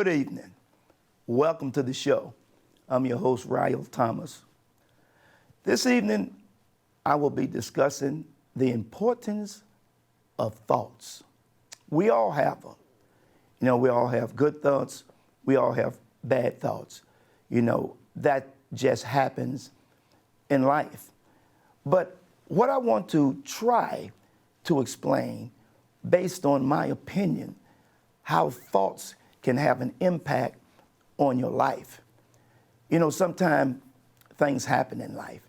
Good evening. Welcome to the show. I'm your host, Ryal Thomas. This evening, I will be discussing the importance of thoughts. We all have them. We all have good thoughts. We all have bad thoughts. That just happens in life. But what I want to try to explain, based on my opinion, how thoughts can have an impact on your life. Sometimes things happen in life.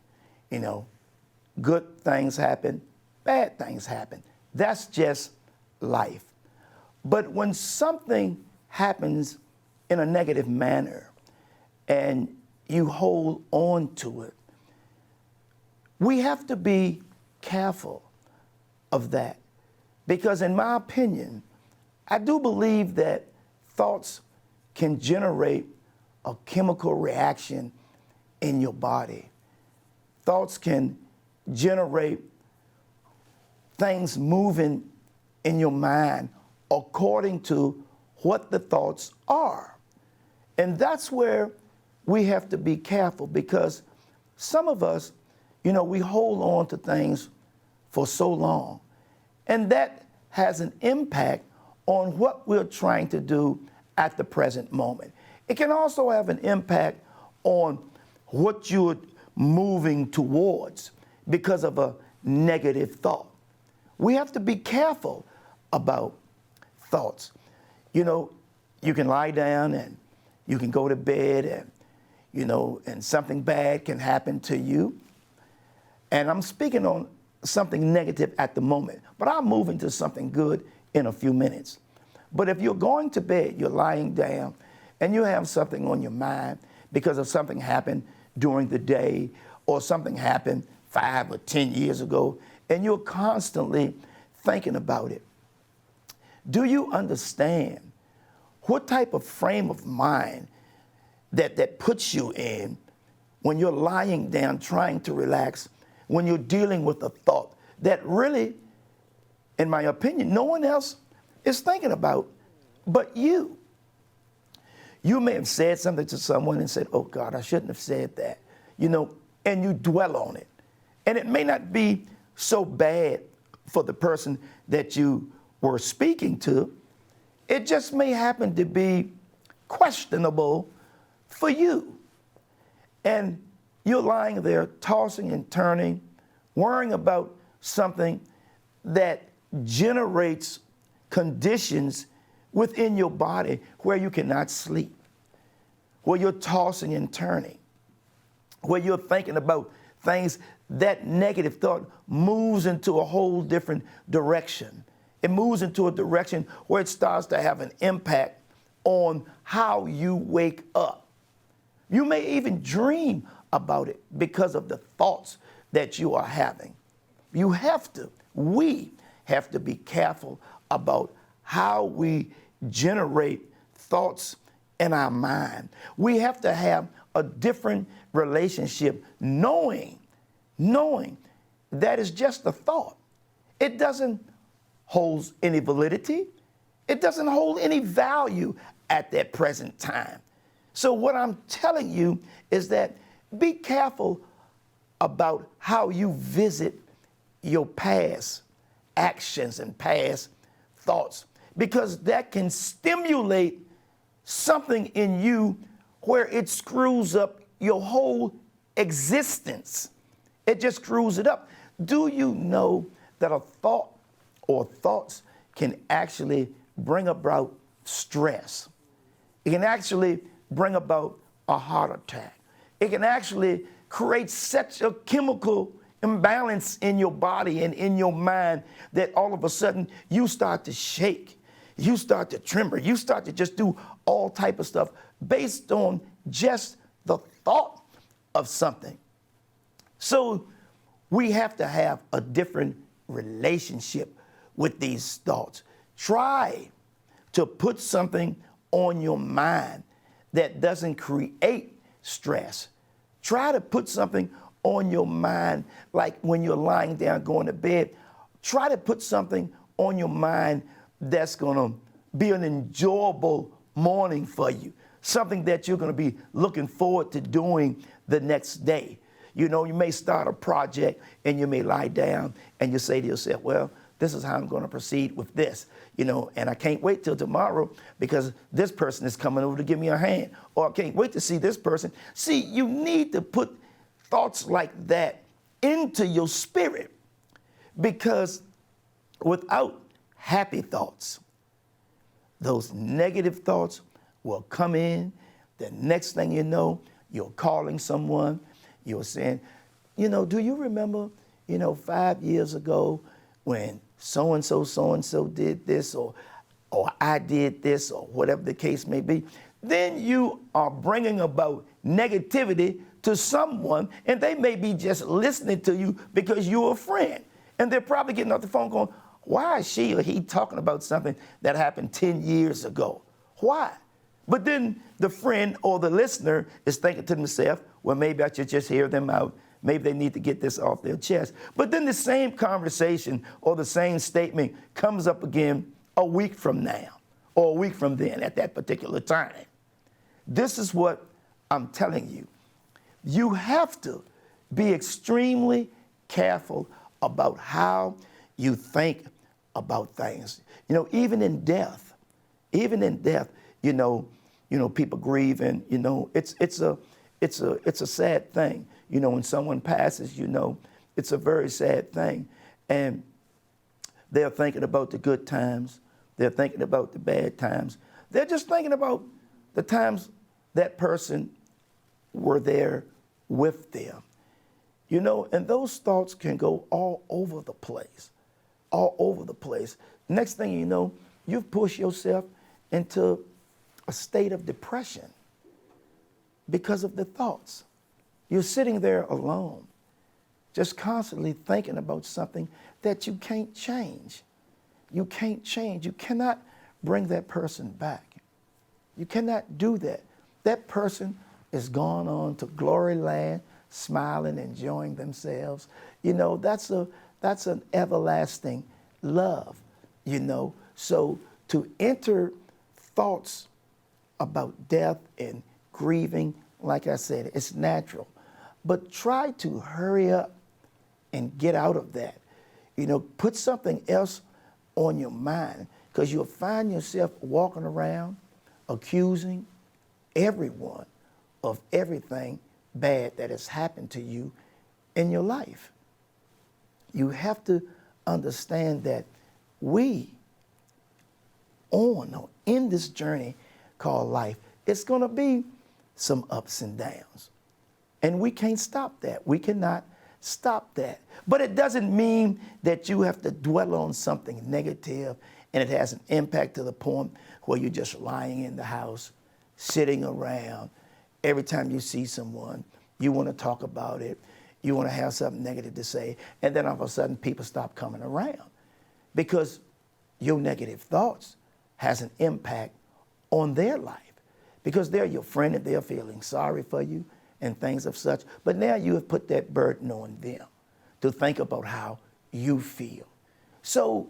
Good things happen, bad things happen. That's just life. But when something happens in a negative manner and you hold on to it, we have to be careful of that. Because in my opinion, I do believe that thoughts can generate a chemical reaction in your body. Thoughts can generate things moving in your mind according to what the thoughts are. And that's where we have to be careful, because some of us, we hold on to things for so long, and that has an impact on what we're trying to do at the present moment. It can also have an impact on what you're moving towards because of a negative thought. We have to be careful about thoughts. You can lie down and you can go to bed and something bad can happen to you. And I'm speaking on something negative at the moment, but I'll move into something good in a few minutes. But if you're going to bed, you're lying down, and you have something on your mind because of something happened during the day or something happened 5 or 10 years ago, and you're constantly thinking about it, do you understand what type of frame of mind that puts you in when you're lying down trying to relax, when you're dealing with a thought that really, in my opinion, no one else is thinking about but you? You may have said something to someone and said, oh God, I shouldn't have said that, and you dwell on it. And it may not be so bad for the person that you were speaking to. It just may happen to be questionable for you. And you're lying there tossing and turning, worrying about something that generates conditions within your body where you cannot sleep, where you're tossing and turning, where you're thinking about things. That negative thought moves into a whole different direction. It moves into a direction where it starts to have an impact on how you wake up. You may even dream about it because of the thoughts that you are having. We have to be careful about how we generate thoughts in our mind. We have to have a different relationship, knowing that is just a thought. It doesn't hold any validity. It doesn't hold any value at that present time. So what I'm telling you is that be careful about how you visit your past actions and past thoughts, because that can stimulate something in you where it screws up your whole existence. It just screws it up. Do you know that a thought or thoughts can actually bring about stress? It can actually bring about a heart attack. It can actually create such a chemical imbalance in your body and in your mind that all of a sudden you start to shake, you start to tremor, you start to just do all type of stuff based on just the thought of something. So we have to have a different relationship with these thoughts. Try to put something on your mind that doesn't create stress. Try to put something on your mind, like when you're lying down going to bed. Try to put something on your mind that's going to be an enjoyable morning for you, something that you're going to be looking forward to doing the next day. You know, you may start a project and you may lie down and you say to yourself, well, this is how I'm going to proceed with this, you know, and I can't wait till tomorrow because this person is coming over to give me a hand, or I can't wait to see this person. See, you need to put thoughts like that into your spirit, because without happy thoughts, those negative thoughts will come in. The next thing you know, you're calling someone, you're saying, you know, do you remember, 5 years ago when so-and-so did this, or I did this, or whatever the case may be? Then you are bringing about negativity to someone, and they may be just listening to you because you're a friend. And they're probably getting off the phone going, why is she or he talking about something that happened 10 years ago? Why? But then the friend or the listener is thinking to themselves, well, maybe I should just hear them out. Maybe they need to get this off their chest. But then the same conversation or the same statement comes up again a week from now or a week from then at that particular time. This is what I'm telling you. You have to be extremely careful about how you think about things. Even in death, people grieving, it's a sad thing. When someone passes, it's a very sad thing. And they're thinking about the good times. They're thinking about the bad times. They're just thinking about the times that person were there with them. And those thoughts can go all over the place, Next thing you know, you've pushed yourself into a state of depression because of the thoughts. You're sitting there alone, just constantly thinking about something that you can't change. You can't change. You cannot bring that person back. You cannot do that. That person is gone on to glory land, smiling, enjoying themselves. That's an everlasting love, So to enter thoughts about death and grieving, like I said, it's natural. But try to hurry up and get out of that. Put something else on your mind, because you'll find yourself walking around accusing everyone of everything bad that has happened to you in your life. You have to understand that we in this journey called life, it's going to be some ups and downs. And we can't stop that. We cannot stop that. But it doesn't mean that you have to dwell on something negative and it has an impact to the point where you're just lying in the house, sitting around. Every time you see someone, you want to talk about it. You want to have something negative to say. And then all of a sudden, people stop coming around because your negative thoughts has an impact on their life, because they're your friend and they're feeling sorry for you and things of such. But now you have put that burden on them to think about how you feel. So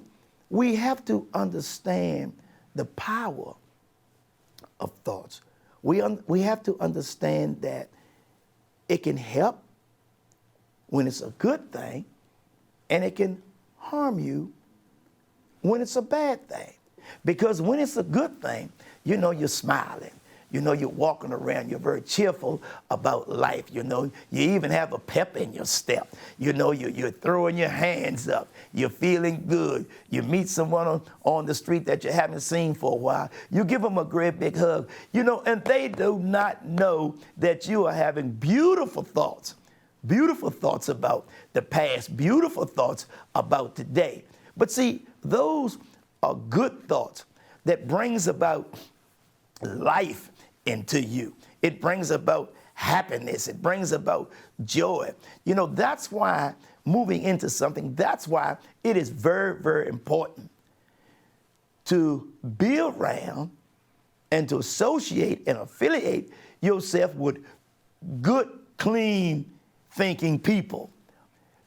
we have to understand the power of thoughts. We have to understand that it can help when it's a good thing, and it can harm you when it's a bad thing. Because when it's a good thing, you're smiling. You're walking around, you're very cheerful about life. You even have a pep in your step. You're throwing your hands up. You're feeling good. You meet someone on the street that you haven't seen for a while. You give them a great big hug, and they do not know that you are having beautiful thoughts about the past, beautiful thoughts about today. But see, those are good thoughts that brings about life into you. It brings about happiness. It brings about joy. That's why moving into something, that's why it is very, very important to be around and to associate and affiliate yourself with good, clean thinking people,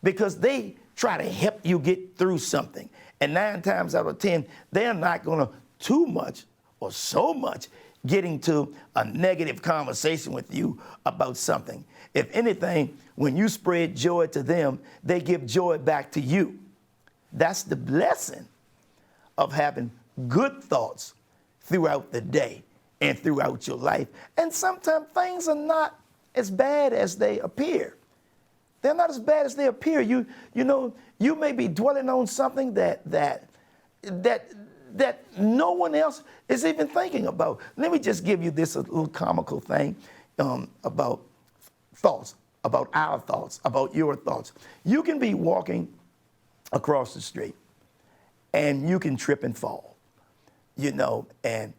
because they try to help you get through something. And 9 times out of 10, they're not going to too much or so much getting to a negative conversation with you about something. If anything, when you spread joy to them, they give joy back to you. That's the blessing of having good thoughts throughout the day and throughout your life. And sometimes things are not as bad as they appear. They're not as bad as they appear. You know, you may be dwelling on something that no one else is even thinking about. Let me just give you this a little comical thing about thoughts, about our thoughts, about your thoughts. You can be walking across the street and you can trip and fall, you know, and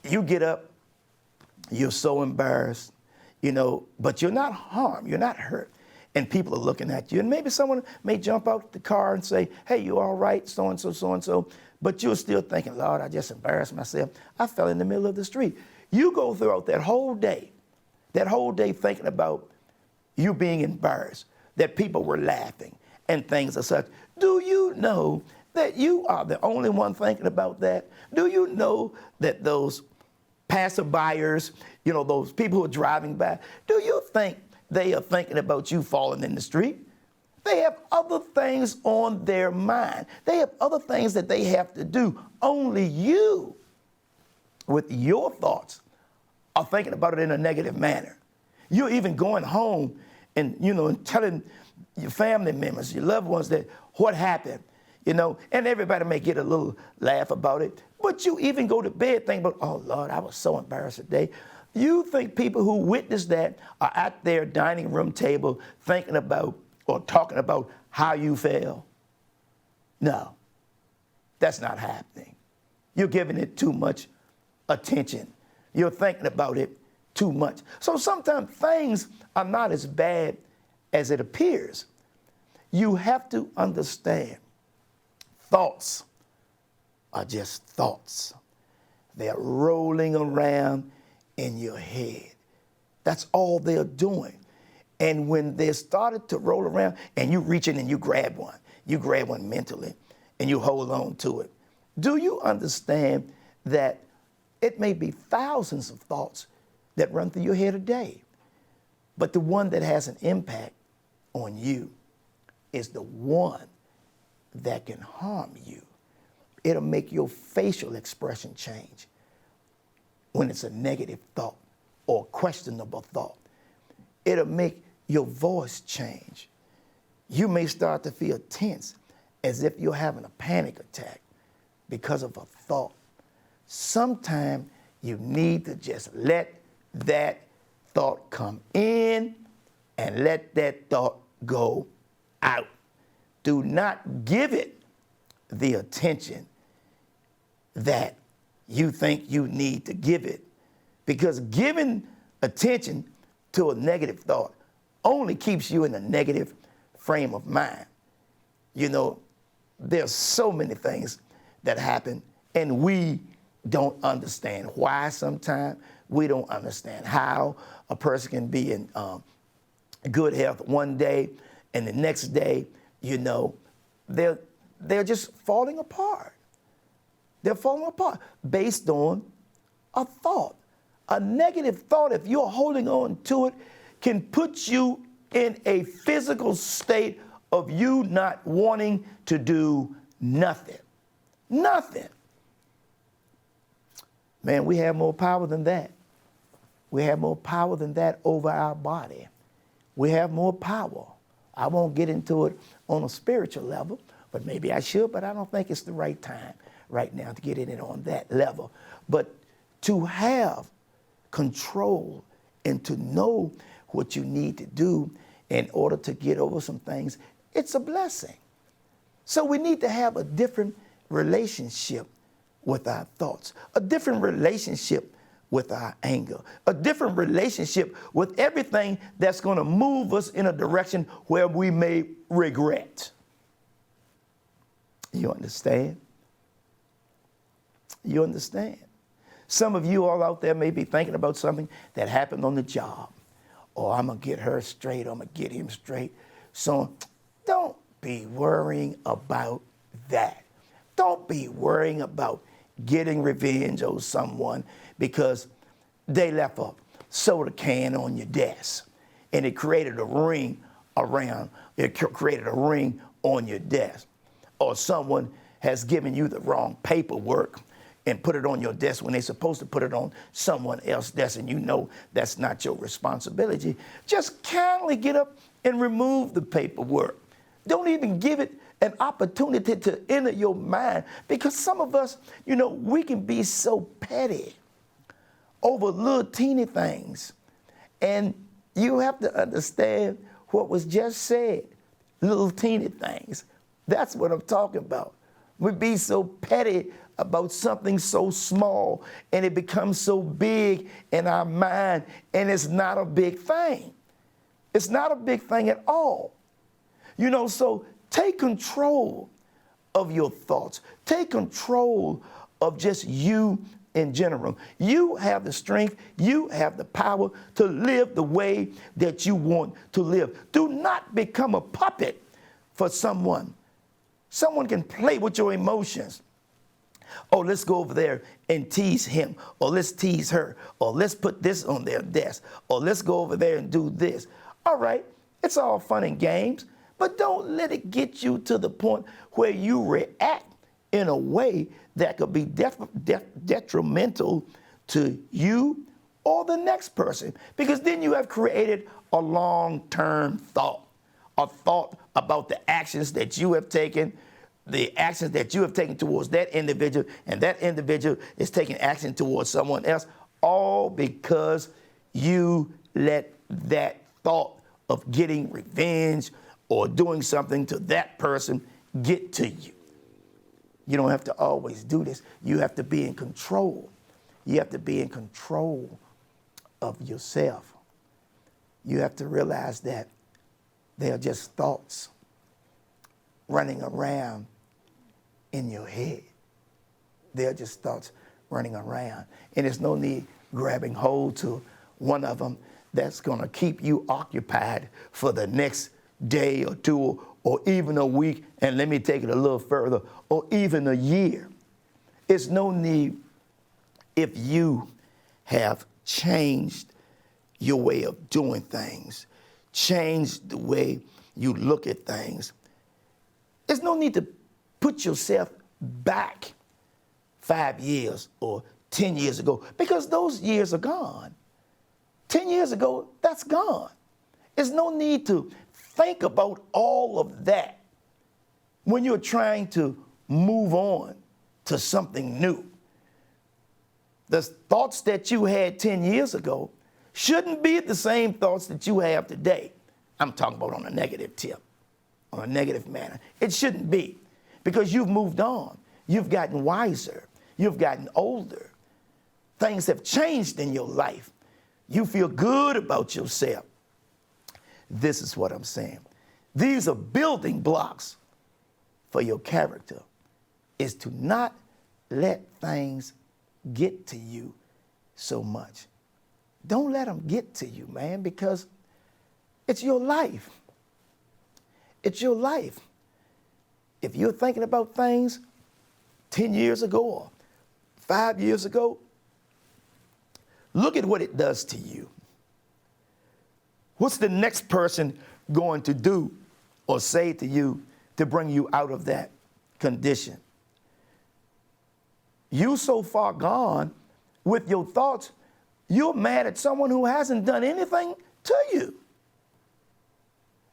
you get up, you're so embarrassed, you know, but you're not harmed, you're not hurt. And people are looking at you. And maybe someone may jump out the car and say, hey, you all right, so-and-so, so-and-so. But you're still thinking, Lord, I just embarrassed myself. I fell in the middle of the street. You go throughout that whole day thinking about you being embarrassed, that people were laughing and things of such. Do you know that you are the only one thinking about that? Do you know that those passerbyers, you know, those people who are driving by, do you think they are thinking about you falling in the street? They have other things on their mind. They have other things that they have to do. Only you, with your thoughts, are thinking about it in a negative manner. You're even going home and, you know, and telling your family members, your loved ones that what happened, you know, and everybody may get a little laugh about it, but you even go to bed thinking about, oh, Lord, I was so embarrassed today. You think people who witness that are at their dining room table thinking about or talking about how you feel? No, that's not happening. You're giving it too much attention. You're thinking about it too much. So sometimes things are not as bad as it appears. You have to understand thoughts are just thoughts. They're rolling around in your head. That's all they're doing. And when they started to roll around and you reach in and you grab one mentally and you hold on to it. Do you understand that it may be thousands of thoughts that run through your head a day, but the one that has an impact on you is the one that can harm you. It'll make your facial expression change when it's a negative thought or questionable thought. It'll make your voice change. You may start to feel tense as if you're having a panic attack because of a thought. Sometimes you need to just let that thought come in and let that thought go out. Do not give it the attention that you think you need to give it, because giving attention to a negative thought only keeps you in a negative frame of mind. You know, there's so many things that happen and we don't understand why sometimes. We don't understand how a person can be in good health one day and the next day, you know, they're just falling apart. They're falling apart based on a thought. A negative thought, if you're holding on to it, can put you in a physical state of you not wanting to do nothing. Nothing. Man, we have more power than that. We have more power than that over our body. We have more power. I won't get into it on a spiritual level, but maybe I should, but I don't think it's the right time right now to get in it on that level. But to have control and to know what you need to do in order to get over some things, it's a blessing. So we need to have a different relationship with our thoughts, a different relationship with our anger, a different relationship with everything that's going to move us in a direction where we may regret. You understand? You understand? Some of you all out there may be thinking about something that happened on the job. Oh, I'm going to get her straight. I'm going to get him straight. So don't be worrying about that. Don't be worrying about getting revenge on someone because they left a soda can on your desk and it created a ring created a ring on your desk. Or someone has given you the wrong paperwork and put it on your desk when they're supposed to put it on someone else's desk, and you know that's not your responsibility. Just kindly get up and remove the paperwork. Don't even give it an opportunity to enter your mind, because some of us, we can be so petty over little teeny things. And you have to understand what was just said, little teeny things. That's what I'm talking about. We be so petty about something so small, and it becomes so big in our mind, and it's not a big thing. It's not a big thing at all. So take control of your thoughts. Take control of just you in general. You have the strength, you have the power to live the way that you want to live. Do not become a puppet for someone. Someone can play with your emotions. Oh, let's go over there and tease him, or let's tease her, or let's put this on their desk, or let's go over there and do this. All right, it's all fun and games, but don't let it get you to the point where you react in a way that could be detrimental to you or the next person, because then you have created a long-term thought, a thought about the actions that you have taken, towards that individual, and that individual is taking action towards someone else, all because you let that thought of getting revenge or doing something to that person get to you. You don't have to always do this. You have to be in control. You have to be in control of yourself. You have to realize that they are just thoughts running around in your head. They're just thoughts running around. And there's no need grabbing hold to one of them that's going to keep you occupied for the next day or two or even a week, and let me take it a little further, or even a year. It's no need, if you have changed your way of doing things, changed the way you look at things. There's no need to put yourself back 5 years or 10 years ago, because those years are gone. 10 years ago, that's gone. There's no need to think about all of that when you're trying to move on to something new. The thoughts that you had 10 years ago shouldn't be the same thoughts that you have today. I'm talking about on a negative tip, on a negative manner. It shouldn't be, because you've moved on. You've gotten wiser. You've gotten older. Things have changed in your life. You feel good about yourself. This is what I'm saying. These are building blocks for your character, is to not let things get to you so much. Don't let them get to you, man, because it's your life. It's your life. If you're thinking about things 10 years ago or 5 years ago, look at what it does to you. What's the next person going to do or say to you to bring you out of that condition? You so far gone with your thoughts, you're mad at someone who hasn't done anything to you.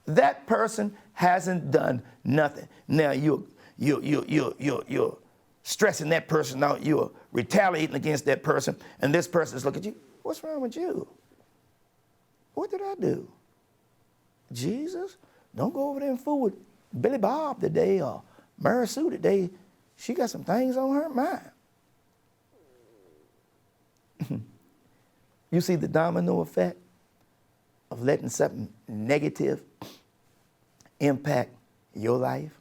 That person hasn't done nothing. Now you're stressing that person out. You're retaliating against that person, and this person is looking at you. What's wrong with you? What did I do? Jesus, don't go over there and fool with Billy Bob today or Mary Sue today. She got some things on her mind. You see the domino effect of letting something negative impact your life,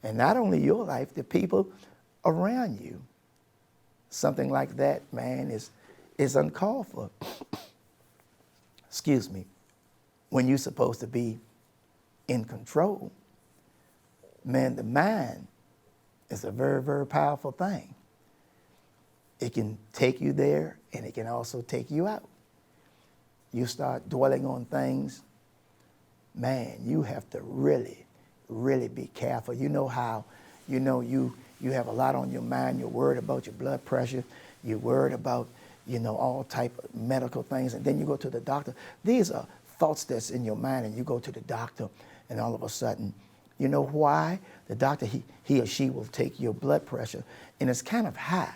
and not only your life, the people around you. Something like that, man, is uncalled for. Excuse me. When you're supposed to be in control, man, the mind is a very, very powerful thing. It can take you there, and it can also take you out. You start dwelling on things, man, you have to really, really be careful. You know how, you have a lot on your mind. You're worried about your blood pressure. You're worried about, all type of medical things. And then you go to the doctor. These are thoughts that's in your mind, and you go to the doctor, and all of a sudden, you know why? The doctor, he or she will take your blood pressure, and it's kind of high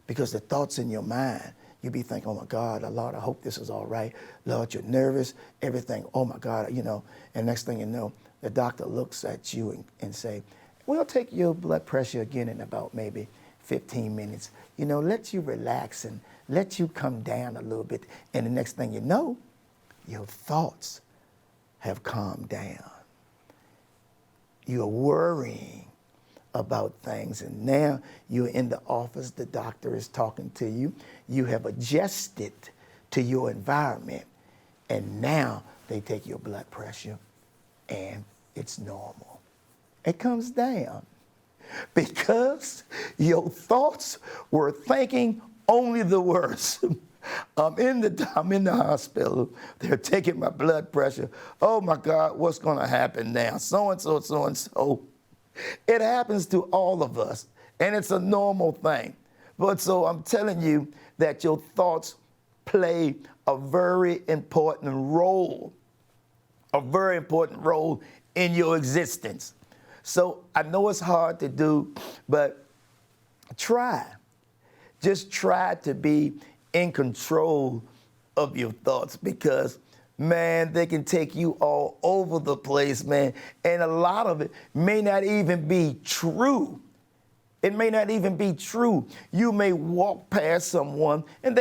because the thoughts in your mind, you be thinking, oh my God, Lord, I hope this is all right. Lord, you're nervous, everything, oh my God, and next thing you know, the doctor looks at you and say, we'll take your blood pressure again in about maybe 15 minutes. Let you relax and let you come down a little bit. And the next thing you know, your thoughts have calmed down. You're worrying about things, and now you're in the office, the doctor is talking to you. You have adjusted to your environment, and now they take your blood pressure, and it's normal. It comes down because your thoughts were thinking only the worst. I'm in the hospital. They're taking my blood pressure. Oh my God, what's going to happen now? So-and-so, so-and-so. It happens to all of us, and it's a normal thing. But so I'm telling you that your thoughts play a very important role in your existence. So I know it's hard to do, but just try to be in control of your thoughts, because man, they can take you all over the place, man. And a lot of it may not even be true. It may not even be true. You may walk past someone, and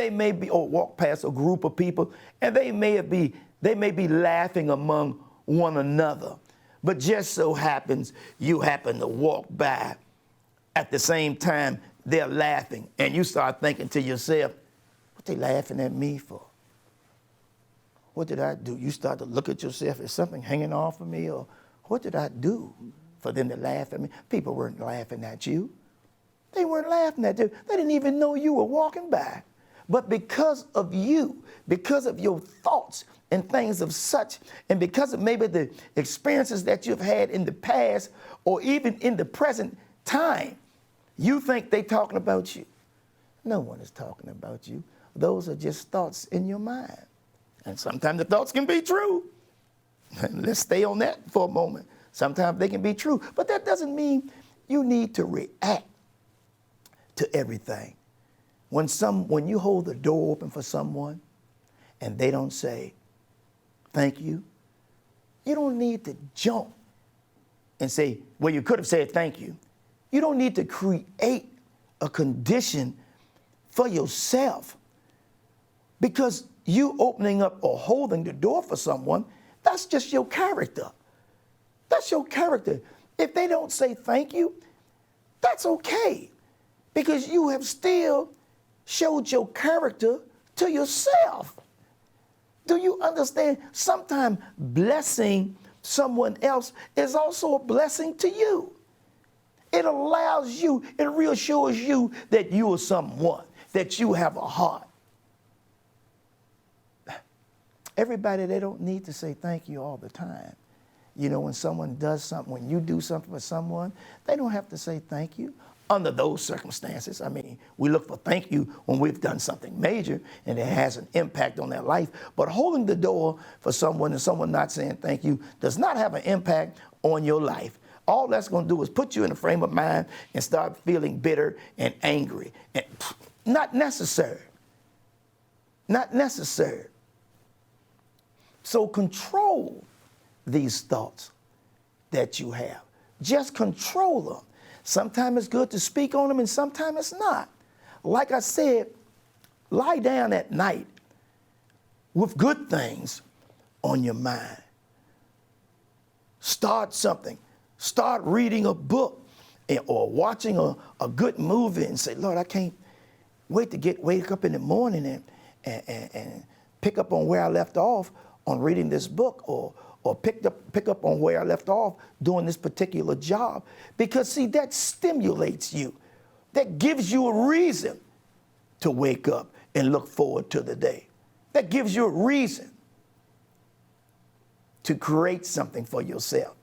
or walk past a group of people, and they may be laughing among one another. But just so happens you happen to walk by at the same time they're laughing, and you start thinking to yourself, what they laughing at me for? What did I do? You start to look at yourself, is something hanging off of me, or what did I do for them to laugh at me? People weren't laughing at you. They weren't laughing at you. They didn't even know you were walking by. But because of you, because of your thoughts and things of such, and because of maybe the experiences that you've had in the past or even in the present time, you think they're talking about you. No one is talking about you. Those are just thoughts in your mind. And sometimes the thoughts can be true. Let's stay on that for a moment. Sometimes they can be true, but that doesn't mean you need to react to everything. When you hold the door open for someone and they don't say thank you, you don't need to jump and say, well, you could have said thank you. You don't need to create a condition for yourself, because you opening up or holding the door for someone, that's just your character. That's your character. If they don't say thank you, that's okay, because you have still showed your character to yourself. Do you understand? Sometimes blessing someone else is also a blessing to you. It allows you, it reassures you that you are someone, that you have a heart. Everybody, they don't need to say thank you all the time. When someone does something, when you do something for someone, they don't have to say thank you under those circumstances. I mean, we look for thank you when we've done something major and it has an impact on their life. But holding the door for someone and someone not saying thank you does not have an impact on your life. All that's going to do is put you in a frame of mind and start feeling bitter and angry. And not necessary. Not necessary. So control these thoughts that you have. Just control them. Sometimes it's good to speak on them, and sometimes it's not. Like I said, lie down at night with good things on your mind. Start something. Start reading a book or watching a good movie and say, Lord, I can't wait to wake up in the morning and pick up on where I left off on reading this book, or pick up on where I left off doing this particular job. Because, see, that stimulates you. That gives you a reason to wake up and look forward to the day. That gives you a reason to create something for yourself,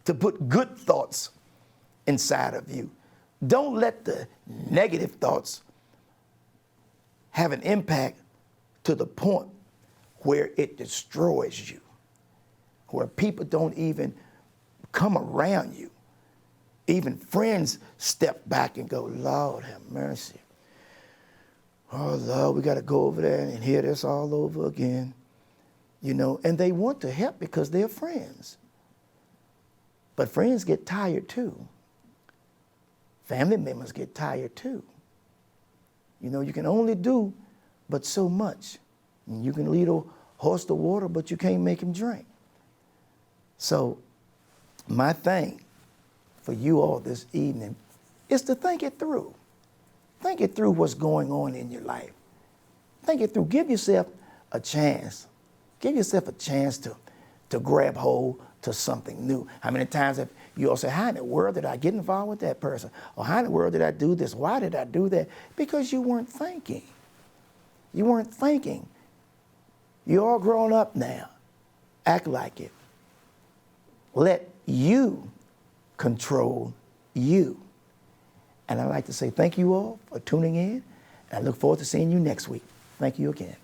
to put good thoughts inside of you. Don't let the negative thoughts have an impact to the point where it destroys you, where people don't even come around you. Even friends step back and go, Lord have mercy. Oh, Lord, we got to go over there and hear this all over again. You know, and they want to help because they're friends. But friends get tired too. Family members get tired too. You know, you can only do but so much. And you can lead a horse to water, but you can't make him drink. So my thing for you all this evening is to think it through. Think it through what's going on in your life. Think it through. Give yourself a chance. Give yourself a chance to grab hold to something new. How many times have you all say, how in the world did I get involved with that person? Or how in the world did I do this? Why did I do that? Because you weren't thinking. You weren't thinking. You're all grown up now. Act like it. Let you control you. And I'd like to say thank you all for tuning in. And I look forward to seeing you next week. Thank you again.